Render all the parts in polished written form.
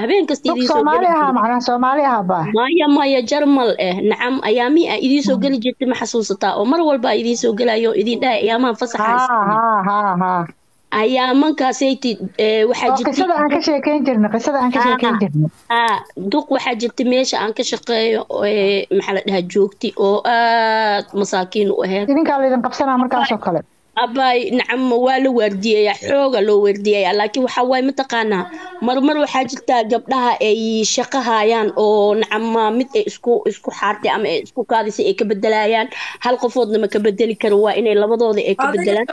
habeen kasta دوك idin soo geli سوماليها jirtay معناها سوماليها با maya jarmal nacam ayaamihii aa idiin soo geli jirtay ma xasuusataa oo mar walba aa idiin soo gelayo oo idin dhahay ayaamahan fasaxa ها iska ها ayaamankaasaytid waxaa oo jirtay qisada aan ka sheekeyn jirnay qisada aan ka sheekeyn haa jirnay duq waxaa jirta meesha aan ka shaqeeyo maxaa la dhahaa joogti oo aad masaakiin u aheyd idinkaa laydin qabsanaa markaasoo kale abay nacam waa la waardiyayaa xooga loo waardiyayaa laakiin waxaa waaye mataqaanaa marmar waxaa jirtaa gabdhaha ay shaqo hayaan oo nacam mid ay isku xaartay ama ay isku kaadisay ay ka bedelayaan hal qofoodna ma ka bedeli karo waa inay labadooda ay ka bedelaan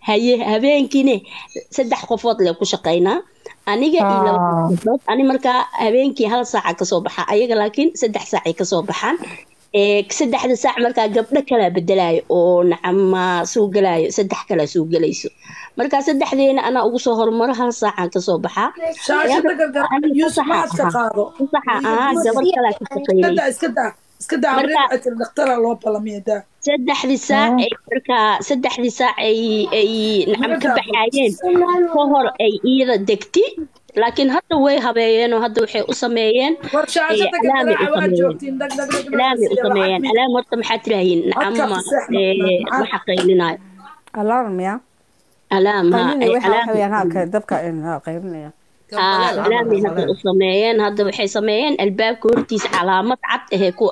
haye habeenkiine 3 qofood lee ku shaqaynaa aniga iyo laba qofood ani markaa habeenkii 1 saaca kasoo baxa ayaga laakiin 3 saacay kasoo baxaan saddexda saac markaa gabdho kala bedelayo oo nacama soo galayo 3 kala soo galayso markaa saddexdeena anaa ugu soo hormaro 1 saacaan kasoo baxaa shaashada gargar Yuusuf ma iska qaado gabar kala ka shaqeynay iska daa markaa dhakhtar loo balamiyaa saddexdii saac ay nacam ka baxayeen ka hor ay iyada degti laakiin hadda way habeeyeen oo hadda waxay u sameeyeen alaam horta maxaa tiraahiin nacam ma xaqayninayo alarm ya alaam dabka qaybinaya alaamay hadda u sameeyeen hadda waxay sameeyeen albaabka hortiisa calaamad cad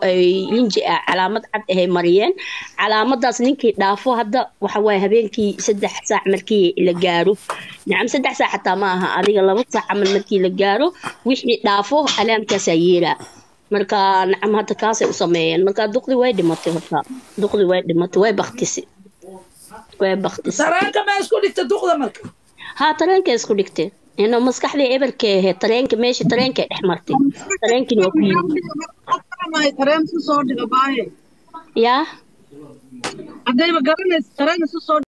ay linji calaamad cad ahay mariyeen calaamadaas ninkii dhaafo hadda waxa waaye habeenkii 3 saac markii la gaaro nacam 3 saac xataa ma aha adiga 2 saac camal markii la gaaro wixii dhaafo alaamkaas yeera marka nacam hadda kaasay u sameeyeen marka duqdi way dhimatay horta duqdi way dhimatay way baqtisi tareenka ma isku dhigtay duqda marka tareenka isku dhigtay إنه مسكحلي إبر كه ترين كماشي ترين كأحمرتي ترين كنوكي يا أدي بقرن ترين سو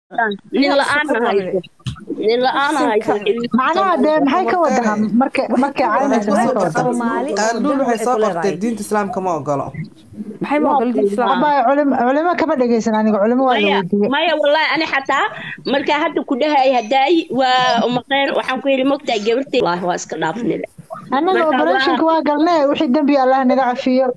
nin la-aan hayso macnaha dee maxay ka wadaha markay caynayso maxay ka wadaha qaarduul waxay soo qortay diinta islaamka ma ogolo maxay ma ogol diinta islaamka abaa culimo kama dhageysan aniga culimo waa la weydiiyey maya wallahi ani xataa markaa hadda ku dhahay hadaay waa umaqeen waxaan ku yiri mogtaa gabartay wallahi waa iska dhaafnile anaga operationka waa galnay wixii dambi Allah naga cafiyo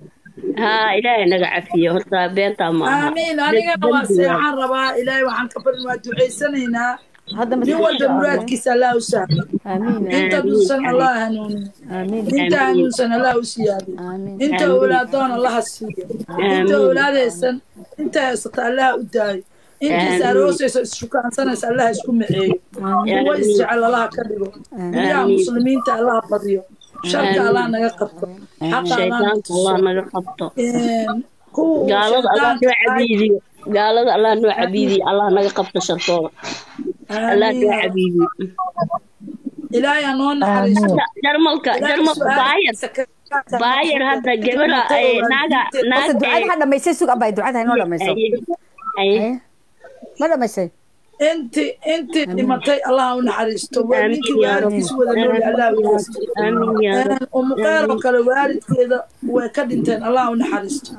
إلهي نقع فيه هرتا بينتا ما آمين أنا واسعان ربا إلهي وحن كبر ما دعي سنينا هذا نول دمرات كيس الله وسام آمين أنت دوسن الله هنوني آمين أنت هنوسن الله وسيادي أنت أولادان الله السيادي أنت أولاد السن أنت يسط الله قداي أنت ساروس شكرا سنة الله شكو معي هو يسجعل الله كبيرو يا مسلمين الله قضيو شرك الله نقبته حق الله نقبته قالوا الله نوع عبيدي قالوا الله نوع عبيدي الله نقبته شرطه الله نوع عبيدي إلهي نون حريص جرملك باير هذا جبل ناقة دعاء هذا ما يصير سوق أباي دعاء هنا ولا ما يصير ما يصير انت لمتي الله ونحرسته وانك والدك سوى نور الله ونحرسته امين ومقير وكل والد كذا وكدنتين الله ونحرسته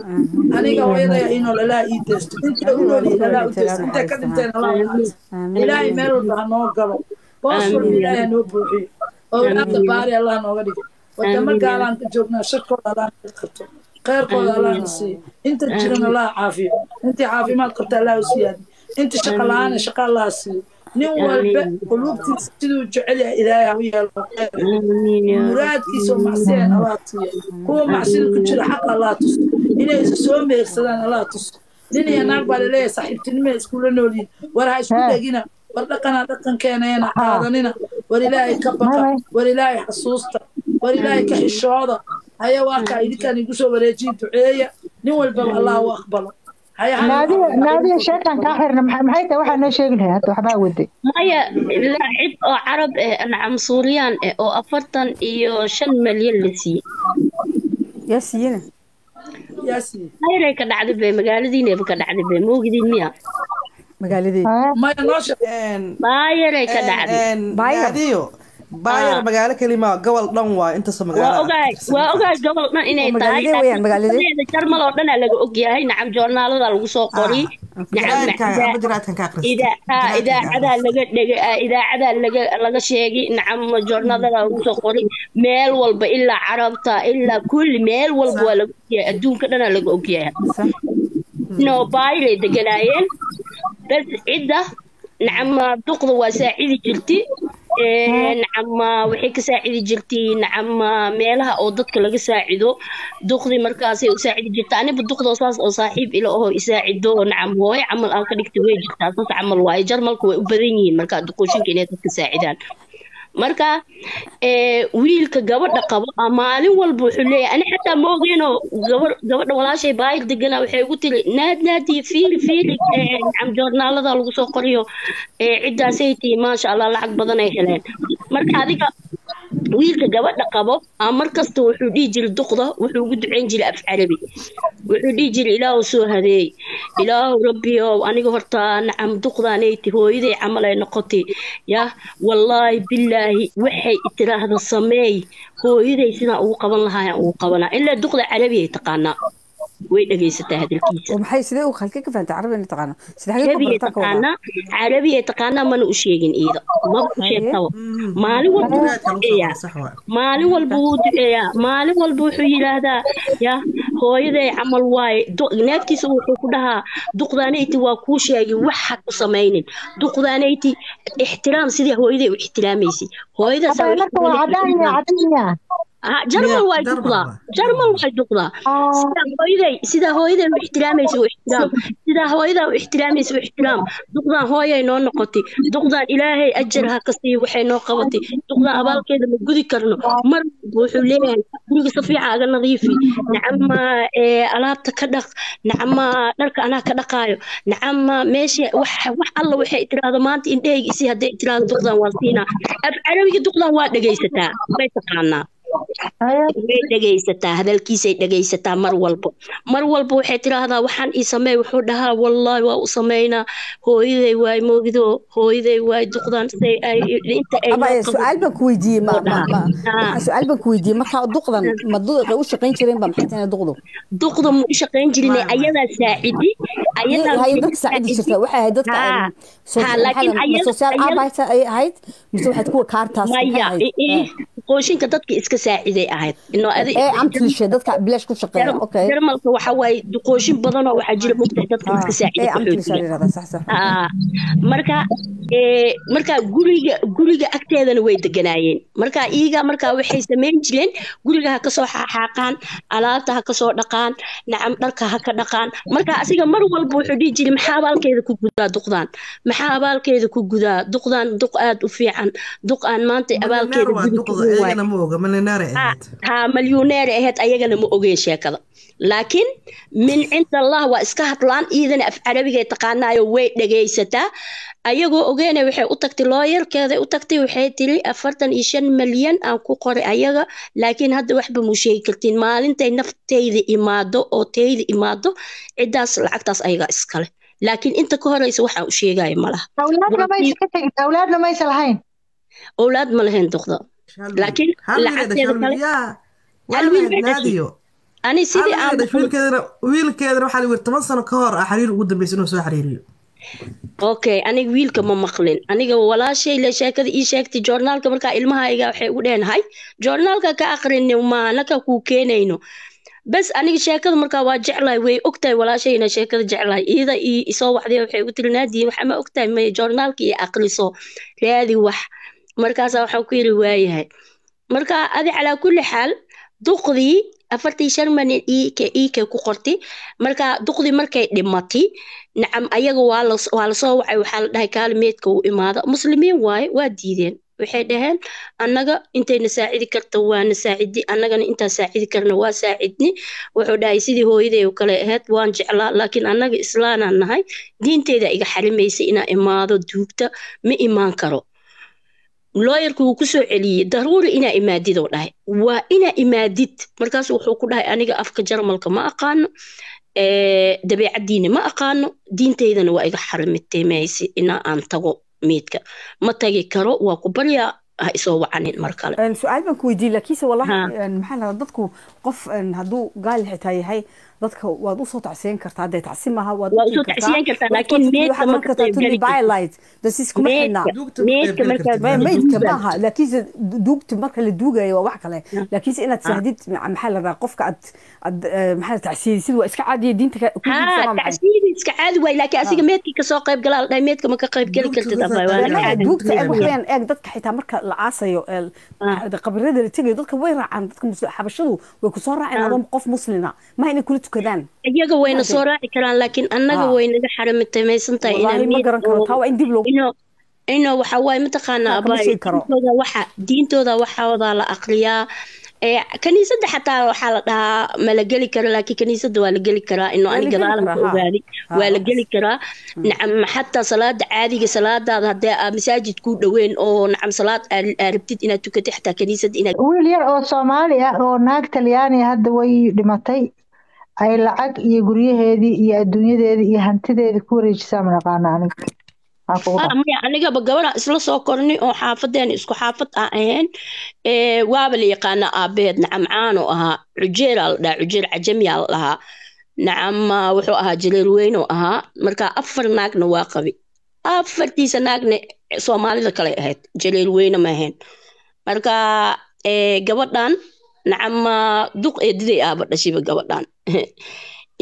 انا ويدا انه لا يدست انت قولوا لا يدست انت كدنتين الله ونحرسته الهي ميل الله نو غلو وصل الهي نو بوحي او انت باري الله نو غدي ودما قالان كجوجنا شكر الله نقطه خير قول الله نسي انت جيرنا الله عافيه انت عافيه ما قلت الله وسيادي انت شغلانه شغال الله سي نين والبا قلوبتي سيدو جعلها الهي ويا مرادكيسو معسين الله تي هو معسين كجرا حق الله تس الى سو ميرسدان الله تس نين يناق بالله صاحبتنمه اسكول نولين ورها اسكو دغينا ودقنا دقن كeenayna qaadanina warilaay ka baqa warilaay xasuusta warilaay ka xishooda haya waa ka idinkan igu soo wareejin duceeya nin walba Allah uu aqbalo نادي شيطان كاحرنا محيته waxa noo sheegi lahayd hada waxba wadi maya laacib oo carab nacam Suuriyan oo 45 milyan la siiyay yaasiin hayray ka dhacday bay magaaladiina ka dhacday bay moogidin miya magaaladii maya noo sheeg bayray ka dhacday baayadiyo باير مقالة كلمة قبل نوع أنت سمع وأوجا قبل ما إني تاي إذا كرمل أردنا لقى أوجي نعم جورنال هذا الوسوق قري نعم إذا عدا لقى شيء نعم جورنال هذا الوسوق قري ميل والب إلا عربتا إلا كل ميل والب ولا الدون كنا لقى أوجي نو باير دقلاين بس إذا نعم تقضى وساعدي جلتي نعم وحي كساعدي جلتي نعم ميلها أو ضدك لقى ساعدو دقضي مركاسي وساعدي جلتي أنا بدقضي أصاص أو صاحب إلا هو يساعدو نعم هو يعمل أنك نكتوي جلتا أصاص عمل واي جرمالك وبدينين مركا دقوشين كينيتك كساعدان marka wiilka gabadha qabo maalin walba wuxuu leeyahay ani xataa moogayno gabadha walaashay baayil degana waxay ugu tiri naadi fiili am joornaalada lagu soo qoriyo cidaasay tii maasha Allah lacag badan ay heleen marka adiga wiilka gabadha qabo markasta wuxuu dhigi jiray duqda wuxuu ugu duceyn jiray af carabi wuxuu dhigi jiray ilaahu soo hadeey ilaahu rabbiyo aniga horta nacam duqdaanayti hooyaday camal ay noqotay ya wallahi billahi waxay tiraahdo sameey hooyaday sida ugu qaban lahaayeen ugu qabana illa duqda carabi ay taqaana way dhageysataa hadalkiisa maxay sidee u khalkay ka fahantay carabi inta taqaana carabi ay taqaana mana u sheegin iida ma u sheegtaba maalin walba wuu duceeyaa maalin walba wuxuu yiraahdaa ya hooyaday camal waay naagtiisa wuxuu ku dhahaa duqdaanayti waa kuu sheegay waxa ku sameeynin duqdaanayti ixtiraam sidii hooyaday u ixtiraamaysi hooyadaas جرمال وايد دقلا سيدا هويدا واحتراميس واحترام سيدا هويدا واحتراميس واحترام دقلا هويا نو نقطي دقلا إلهي أجرها قصي وحي نو قبطي دقلا أبال كيدا مقودي كرنو مر بوحو لين نيجي صفيعة أغا نظيفي نعم ألابتا كدق نعم نرك أنا كدقايو نعم ماشي وح الله وحي إتراض مانتي إنتهي إسي هدي إتراض دقلا واسينا أب عربي دقلا واد لقيستا بيتقانا way dhagaysataa hadalkiisay dhagaysataa mar walba waxay tiraahdaa waxaan ii sameey wuxuu dhahaa wallaahi waa u sameynaa hooyaday waay moogido hooyaday waay duqdaan say ay inta ay aba su'aal baan ku weydiiyey su'aal baan ku weydiiyey markaa duqdan ma duqay u shaqayn jireen ba maxay tahay duqdu ma u shaqayn jirin ayadaa saacidi ayadaa dadka saacidi jirta waxay ahayd dadka social arbeiter ay ahayd mise waxaad kuwa kaartaas qooshinka dadka iska saaciday ahayd inoo adi amtlishe dadka bilash ku shaqeeya okay jarmalka waxa way qooshin badan oo waxa jira mugtay dadka iska saaciday marka guriga agteedana way deganaayeen marka iyaga waxay sameyn jireen guriga ha ka soo xaaqaan alaabta ha ka soo dhaqaan nacam dharka ha ka dhaqaan marka asiga mar walba wuxuu dhigi jiray maxaa abaalkeeda ku gudaa duqdaan maxaa abaalkeeda ku gudaa duqdaan duq aad u fiican duq aan maanta abaalkeeda مليونير أهد أيجنا مؤجين شكله لكن من عند الله وإسكهطلان إذا في عربي يتقانا يويت لجيسته أيجو أجينا وحي أتكتي لاير كذا أتكتي وحي تري أفرتن إيشان مليون أو كقري أيجا لكن هذا واحد بمشاكلتين مالين تنفت تيذي إمادو أو تيذي إمادو عداس العكتاس أيجا إسكاله لكن أنت كهري سوحة وشيء جاي ماله أولادنا ما يسلحين أولاد ملهن تخضع لكن أنا سيدي ويل كذا وحالي ورتمن سنة كهر أحرير قدام بيسنو سو حريريو أوكي أنا ويل كم مقلن أنا ولا شيء لا شيء كذا إيش كتي جورنال كمركا إلما هاي جا ودين هاي جورنال كآخرين وما نك كوكينينو بس أنا شيء كذا مركا واجع لا وي أكتر ولا شيء أنا شيء كذا جع لا إذا يسوى واحد وحي وترنا دي وحما أكتر ما جورنال كي أقلصه هذه وح مركزها وحكي رواية مركا هذه على كل حال دقدي أفرتي شرمن إيك كقرتي مركا دقدي مركا دمتي نعم أيجو على صوع وحال ده كلمات كو إمادة مسلمين واي وديدين وحدهن أنجا أنت نساعد كرت وأنا ساعدي أنجا أنت ساعد كرنا وساعدني وحدا يسيدي هو يدي وكلاهات وانجعلا لكن أنجا إسلام النهاي دين تيدا إيجا حرم يسينا إمادة دوبتا ما إيمان كرو looyarku wuu ku soo celiyay daruuri inaa imaadid oo dhahay waa inaa imaadid markaas wuxuu ku dhahay aniga afka jarmalka ma aqaano dabeecadiina ma aqaano diinteydana waa iga xarimitay maysi inaa aan tago meedka ma tagi karo waa ku baryaa ha isoo wacanin mar kale su'aal baan ku weydiiyey laakiinse wallahi maxaa la dadku qof hadduu gaal xitaa yahay dadka waad u soo tacsiin kartaa hadday tacsi maaha waad u soo tacsiin kartaa laakiin meedka marka bylight das is kuma xidhnaa meedka maaha laakiinse duugta marka la duugayo waa wax kale laakiinse inaad sahdid maxaa la dhahaa qofka aad maxaa la tacsiisid waa iska caadiya diinta tacsiid iska caadi waay laakiin asiga meedkii kasoo qayb galaa dhahay meedka ma ka qayb geli kartid duugta waxweeyaan eeg dadka xitaa marka la caasayo qabrada la tegayo dadka way raacaan dadka xabashadu way kusoo raaceen adoo qof muslina ma inay kula tukadaan iyaga wayna soo raaci karaan laakiin annaga waynaga xaramitay maysantahay inuu waxa waaye mataqaanaa diintooda waxooda la aqriyaa kaniisadda xataa waxaa la dhahaa ma la geli karo laakiin kaniisadda waa la geli karaa inuu aniga gaalanka ogaaday waa la geli karaa nacam xataa salaada caadiga salaadaada haddii aad masaajid ku dhaweyn oo nacam salaad aad rabtid inaad tukatid xataa kaniisad inaad wiil yar oo Soomaali ah oo naag Talyaani hadda way dhimatay ay lacag iyo guryaheedii iyo adduunyadeedii iyo hantideedii ku wareejisay ma naqaan aniga gabadha isla soo kornay oo xaafadeen isku xaafad ahayn waaba la yaqaan aabeed nacam caano ahaa cujeera la dhahaa cujeer cajamiya la dhahaa nacam wuxuu ahaa jireer weyn oo ahaa marka 4 naagna waa qabi 4tiisa naagna Soomaalida kale ahayd jireer weyn ma ahayn marka gabadhan nacam duq eedidey aaba dhashiba gabadhan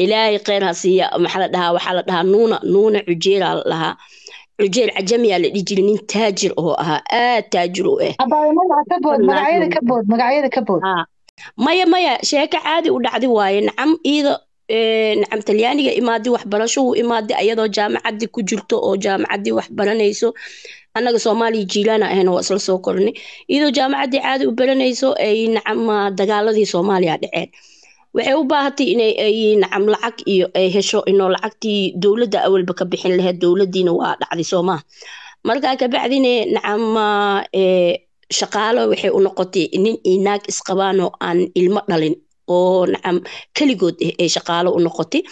ilaahay khayr ha siiya maxaa la dhahaa waxaa la dhahaa nuuna cujeera la dhahaa cujeer cajamiya la dhigi jiray nin taajir oo ahaa taajir oo magacyada ka bood maya sheeko caadi u dhacdi waaye nacam iida nacam talyaaniga imaadi waxbarasho uu imaadi ayadoo jaamacadii ku jirto oo jaamacadii wax baranayso annaga Soomaaliya jiilaana ahna waa isla soo kornay iyadoo jaamacadii caadi u baranayso ay nacam dagaaladii Soomaaliya dhaceen waxay u baahatay inay ay nacam lacag iyo ay hesho inoo lacagtii dawladda awalba ka bixin lahayd dawladiina waa dhacday Soomaa marka ka bacdina nacam shaqaalo waxay u noqotay nin inaag isqabaano aan ilmo dhalin oo nacam kaligood ee shaqaalo u noqotay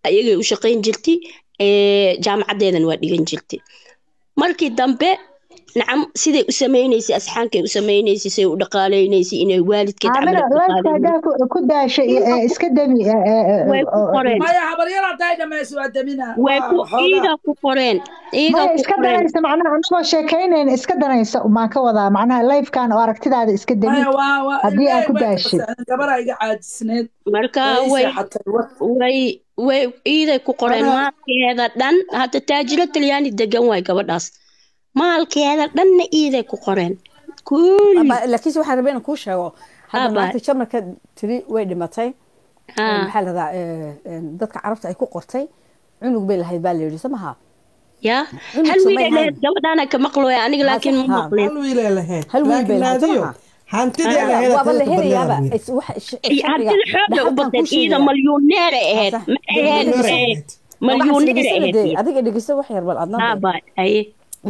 ayagay u shaqayn jirtay jaamacadeedan waa dhigan jirtay markii dambe nacam siday u sameynaysay asxaankay u sameynaysay say u dhaqaaleynaysa inay waalidkeed ku daashay iska dami way ku qoreen maya habaryar haday dhamayso waa damina way ku iida ku qoreen iida ku iska danaysa macnaha anagoo sheekaynayn iska danaysa maan ka wadaa macnaha live-kan oo aragtidaada iska dami haddii aan ku daashay gabara iga caajisneed marka way iiday ku qoreen maalkeeda dhan hadda taajiro talyaani degan waay gabadhaas maalkeeda dhanna iiday ku qoreen laakiinse waxaan rabay inaan kuu sheego hadda maanta jamarka tiri way dhimatay maxaa ladaa dadka carabta ay ku qortay cunug bay lahayd baa la yidhi samaha ya hal wiilay lahayd gabadhaana ka maqlooya aniga laakiin ma maqlin hal wiilay lahayd hal wiil bay lahayd hantidii lahayd waaba la helayaaba hantida xoogga u badan iida malyuuneer ahayd ma ahayd malyuuneer ahayd adiga dhegeysta wax yar bal adnaa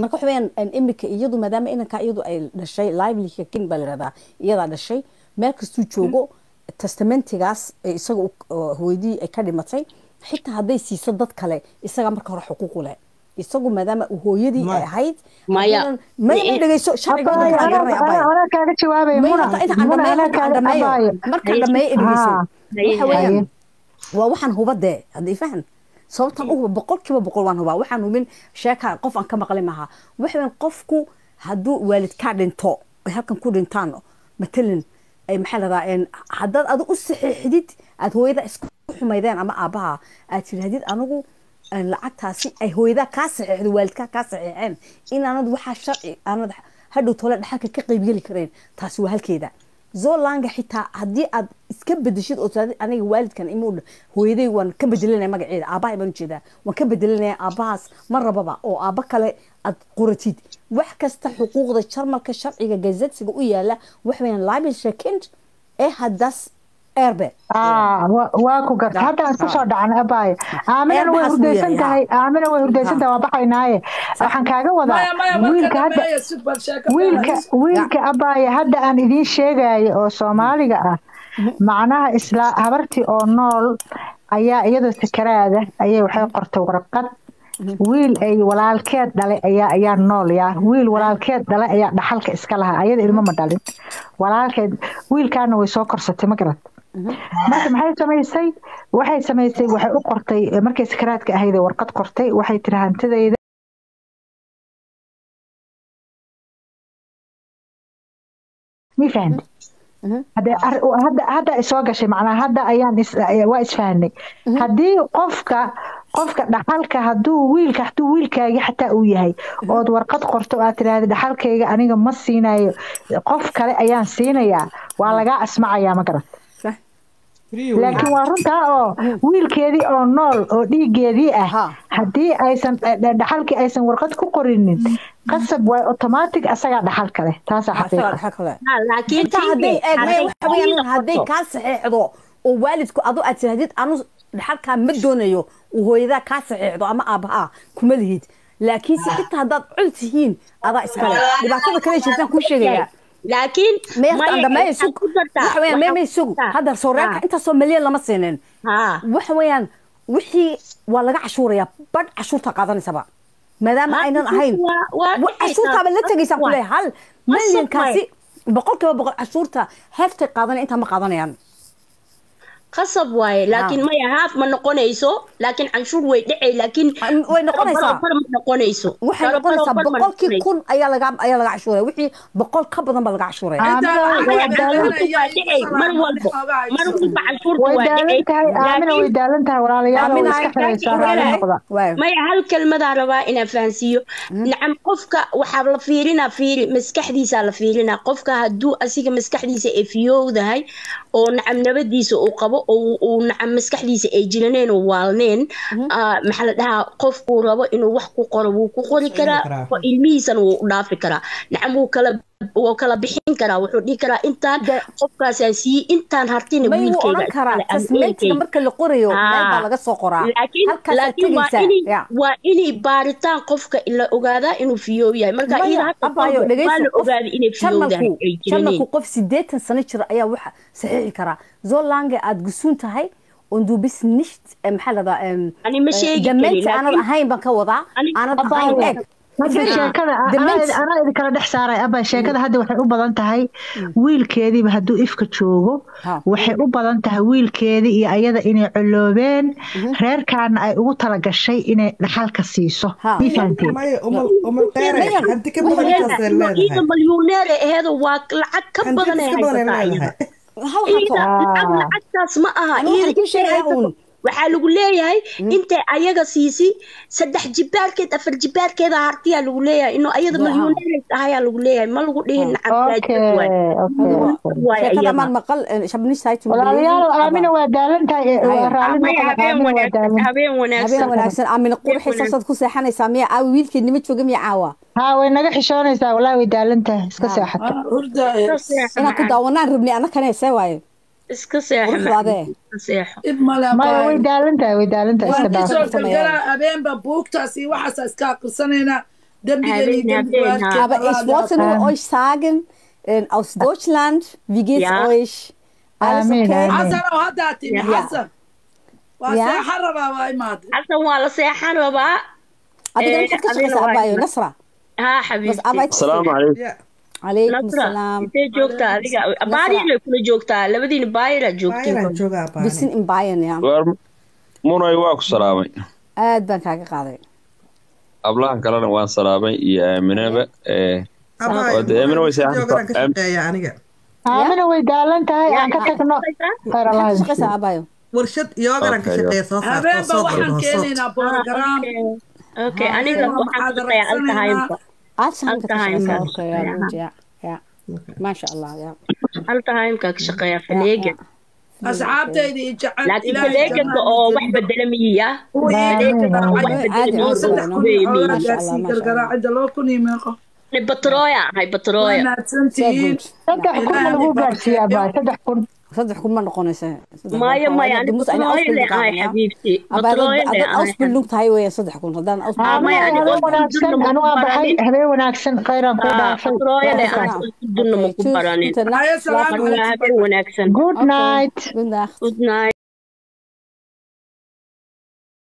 marka waxa weeyaan imika iyadu maadaama inanka iyadu ay dhashay livelyka king baa la yidhahdaa iyadaa dhashay meel kastuu joogo testamentigaas isaga hooyadii ay ka dhimatay xitaa hadday siiso dad kale isaga marka hore xuquuq u leh isagu maadaama hooyadii ay ahayd maya dhegeyso sharciga kaaga jawaabay marka dhameeyo dhegeyso waxa weeyaan waa waxaan hubadee haddii fahan sababtan u boqolkiiba boqol waan hubaa waxaan hubin sheeka qof aan ka maqlay maaha waxaan qofku hadduu waalid ka dhinto ay halkan ku dhintaan matalan ay maxaa ladaa haddaad adu u saxiixdid aad hooyada isku xumaydeen ama aabaha aad tirahdid anigu lacagtaasi ay hooyada kaa saxiixdo waalidkaa kaa saxiixeen inaanad waxaa sharci aanad hadhow tole dhaxalka ka qaybgeli kareen taasi waa halkeeda zoolanga xitaa haddii aad iska bedeshid oo taadi aniga waalidkan imuu hooyaday waan ka bedelinaya magaceeda aabahay baan ujeedaa waan ka bedelinaya aabahaas ma rababa oo aaba kale aad qoratid wax kasta xuquuqda jarmalka sharciga gazetsiga u yaala wax weeyaan libel second haddaas erbe waa ku garta hadda aan kusoo dhacnay abaaye aamina way hurdaysan tahay waa baxaynaaye waxaan kaaga wadaa wiilka abaaye hadda aan idiin sheegayo oo soomaaliga ah macnaha habartii oo nool ayaa iyadoo sakaraada ayay waxay qortay warqad wiil ay walaalkeed dhalay ayaa nool yaa wiil walaalkeed dhalay ayaa dhaxalka iska lahaa ayada ilmo ma dhalin walaalkeed wiilkaana way soo korsatay ma garad marka waxay samaysay waxay u qortay markay sakaraadka ahayd warqad qortay waxay tiri hantidayda mi fahamtay hadda isoo gashay macnaa hadda waa isfahanay haddii qofka dhaxalka hadduu wiilkaagi xataa uu yahay ood warqad qorto aad tiraahda dhaxalkayga aniga ma siinayo qof kale ayaan siinayaa waa lagaa asmacayaa ma garan laakiin waa runtaa oo wiilkeedii oo nool oo dhiigeedii ah haddii aysan dhaxalkii aysan warqad ku qorinin qasab way automatic asagaa dhaxal kale taasaa hadday kaa saxeexdo oo waalidku adu aad tirahdid anu dhaxalkaa ma doonayo uu hooyadaa kaa saxeexdo ama aabahaa kuma lihid laakiinse xitaa haddaad col tihiin adaa iskale dhibaatada kale jirtaan kuu sheegayaa laakiin hadda sooreerka intaasoo milyan lama siinin waxa weeyaan wixii waa laga cashuurayaa badh cashuurta qaadanaysaba maadaama aynan ahayn cashuurtaaba la tegaysaan kuleeya hal milyankaasi boqolkiiba boqol cashuurta heeftay qaadanaya intaa ma qaadanayaan qasab waaye laakiin maya haaf ma noqonayso laakiin canshuur way dhacay laakiin way noqonaysaa ma noqonayso waxay noqonaysaa boqolkii kun ayaa laga cashuuraya wixii boqol ka badan baa laga cashuuraya mar walba canshuurta waa way daalan tahay walaalayaal iska xiraysaa maya hal kelmadaa rabaa inaan fahansiiyo nacam qofka waxaa la fiirinaa maskaxdiisaa la fiirinaa qofka hadduu asiga maskaxdiisa ay fiyowdahay oo nacam nabadiisa uu qabo oo nacam maskaxdiisa ay jiraneen oo waalneen maxaa la dhahaa qofkuu rabo inuu wax ku qoro wuu ku qori karaa ilmihiisana wuu u dhaafi karaa nacam wuu kala وكلا بحين كرا وحدي كرا إنتان قفكا ساسي إنتان هرتين ما ويل يو كرا تسميت مركا لقريو ما لغا سو قرا لكن وإني بارتان قفكا إلا أغادا إنو فيو ياي مركا إلا حتى قال أغادا إنو فيو ده شمكو قف 8 سنة جرا ayaa waxa saxiixi kara so lange aad gusun tahay und du bist nicht maxalada ani ma sheegi kari aanad ahayn ban ka wada aanad ahayn eeg sheekada ana idin kala dhex saaray aba sheekada hadda waxay u badan tahay wiilkeediiba hadduu ifka joogo waxay u badan tahay wiilkeedii iyo ayada inay coloobeen reerkaana ay ugu tala gashay inay dhaxalka siiso milyoneer aheedo waa lacag ka badan lacagtaas ma aha waxaa lagu leeyahay intay ayaga siisi 3 jibaarkeed 4 jibaarkeeda hartiya lagu leeyahay inuu ayada milyoneer tahay lagu leeyahay ma lagu dhihin sheekada ma maqal shabni saytu walaalayaal aamina waa daalantahay habeen wanaagsan aamina qurxi sad ku seexanaysaa miya aa wiilkeed nima jooga miya caawa ها وينك حشونيسا والله ويدالنته اسكا ساحته انا كنت وانا ربني انا كان سواي اسكا ساحه ما ويدالنته اسكا دافع ابين ببوكتاسي وحاسا اسكا قرسنينا aber ich wollte nur euch sagen aus Deutschland wie geht's euch alles okay حسن وهداتي حسن وسيحربا واي ماد حسن ولا سيحربا adiga maxaad ka shaqaysaa abayo nasra ها حبيبتي السلام عليكم عليكم السلام انت جوجتا adiga baariile kula joogtaa labadiina baayira joogtiin bisin in baayan yaa munay waa ku salaamay aad baan kaaga qaaday ablahan kalena waan salaamay iyo aaminaba aamina way aniga aamina way daalan tahay aan ka tagno khayr allah shaqaysa abayo warshad yoogana ka shaqeeya soo saarto soo waxaan keenaynaa program اوكي aniga waxaan ka shaqeeyaa altahaymka يا ما شاء الله يا altahaymka ka shaqeeyaa faleega asxaabtayda jecel laakiin faleega oo wax beddelamiya gargaraacida loo kuniimeeqo batrooya hay batrooya saddex kun lagu gaarsiiyaa baa 3 kun صدق كم مرة قنيسة مايا أنا بطلوية أنا حبيبتي بطلوية أنا أصبر لوقت هاي ويا صدق كون هذا أصبر مايا أنا وناكسن أنا وابحي هبي وناكسن خيرا كودا بطلوية أنا أصبر مكبراني هاي سلام وناكسن good night good night